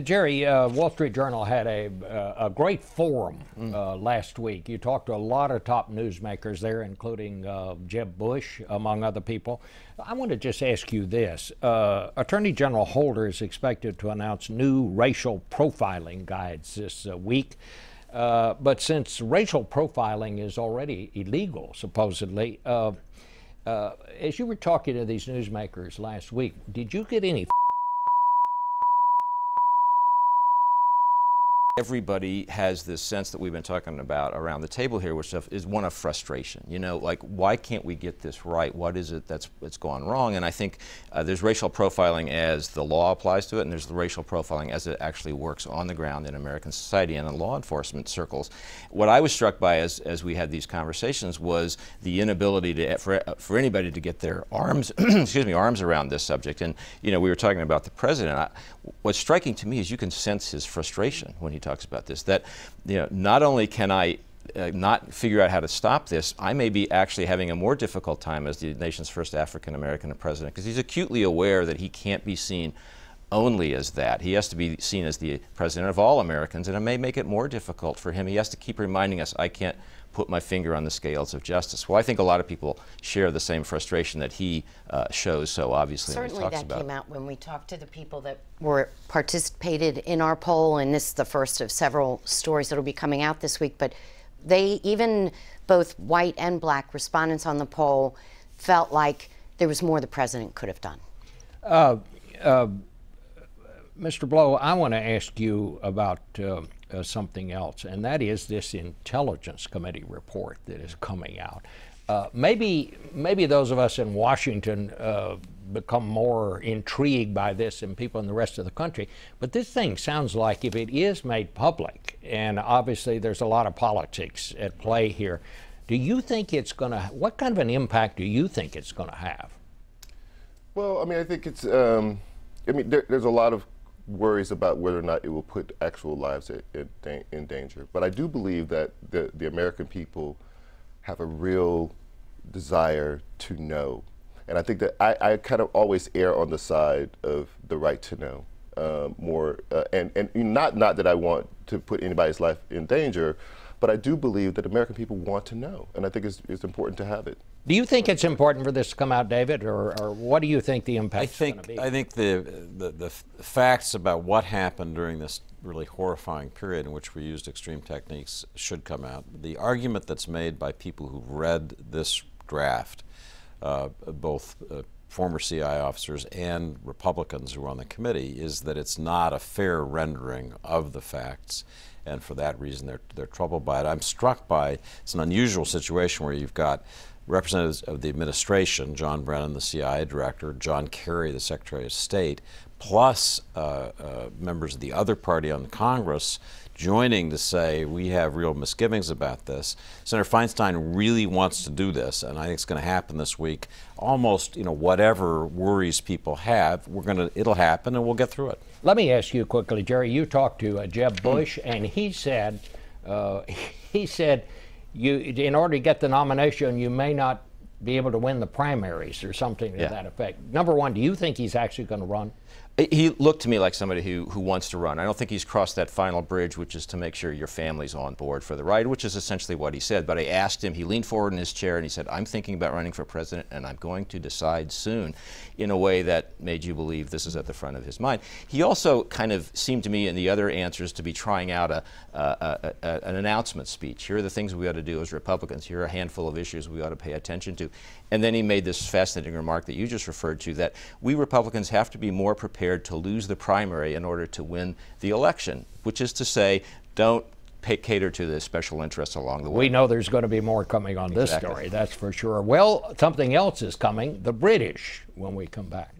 Jerry, Wall Street Journal had a great forum last week. You talked to a lot of top newsmakers there, including Jeb Bush, among other people. I want to just ask you this. Attorney General Holder is expected to announce new racial profiling guides this week. But since racial profiling is already illegal, supposedly, as you were talking to these newsmakers last week, did you get any Everybody has this sense that we've been talking about around the table here, which is one of frustration. You know, like, why can't we get this right? What is it that's gone wrong? And I think there's racial profiling as the law applies to it, and there's the racial profiling as it actually works on the ground in American society and in law enforcement circles. What I was struck by as we had these conversations was the inability for anybody to get their arms, arms around this subject. And you know, we were talking about the president. What's striking to me is you can sense his frustration when he talks about this, that, you know, not only can I not figure out how to stop this, I may be actually having a more difficult time as the nation's first African-American president, because he's acutely aware that he can't be seen only as that. He has to be seen as the president of all Americans, and it may make it more difficult for him. He has to keep reminding us, I can't put my finger on the scales of justice. Well, I think a lot of people share the same frustration that he shows so obviously when he talks about. Certainly that came out when we talked to the people that were participated in our poll, and this is the first of several stories that will be coming out this week, but they, even both white and black respondents on the poll, felt like there was more the president could have done. Mr. Blow, I want to ask you about something else, and that is this Intelligence Committee report that is coming out. Maybe those of us in Washington become more intrigued by this than people in the rest of the country, but this thing sounds like, if it is made public, and obviously there's a lot of politics at play here, do you think it's going to, what kind of an impact do you think it's going to have? Well, I mean, I think it's, there's a lot of worries about whether or not it will put actual lives in danger. But I do believe that the American people have a real desire to know. And I think that I kind of always err on the side of the right to know more. And not that I want to put anybody's life in danger, but I do believe that American people want to know. And I think it's important to have it. Do you think it's important for this to come out, David, or what do you think the impact is going to be? I think the facts about what happened during this really horrifying period in which we used extreme techniques should come out. The argument that's made by people who've read this draft, both former CI officers and Republicans who were on the committee, is that it's not a fair rendering of the facts, and for that reason they're troubled by it. I'm struck by, it's an unusual situation where you've got representatives of the administration, John Brennan, the CIA director, John Kerry, the Secretary of State, plus members of the other party on Congress joining to say we have real misgivings about this. Senator Feinstein really wants to do this, and I think it's going to happen this week. Almost, you know, whatever worries people have, it'll happen, and we'll get through it. Let me ask you quickly, Jerry. You talked to Jeb Bush, and he said, in order to get the nomination, you may not be able to win the primaries or something to that effect. Number one, do you think he's actually going to run? He looked to me like somebody who wants to run. I don't think he's crossed that final bridge, which is to make sure your family's on board for the ride, which is essentially what he said. But I asked him, he leaned forward in his chair and he said, I'm thinking about running for president and I'm going to decide soon, in a way that made you believe this is at the front of his mind. He also kind of seemed to me in the other answers to be trying out an announcement speech. Here are the things we ought to do as Republicans. Here are a handful of issues we ought to pay attention to. And then he made this fascinating remark that you just referred to, that we Republicans have to be more prepared to lose the primary in order to win the election, which is to say, don't cater to the special interests along the way. We know there's going to be more coming on this story, that's for sure. Well, something else is coming, the British, when we come back.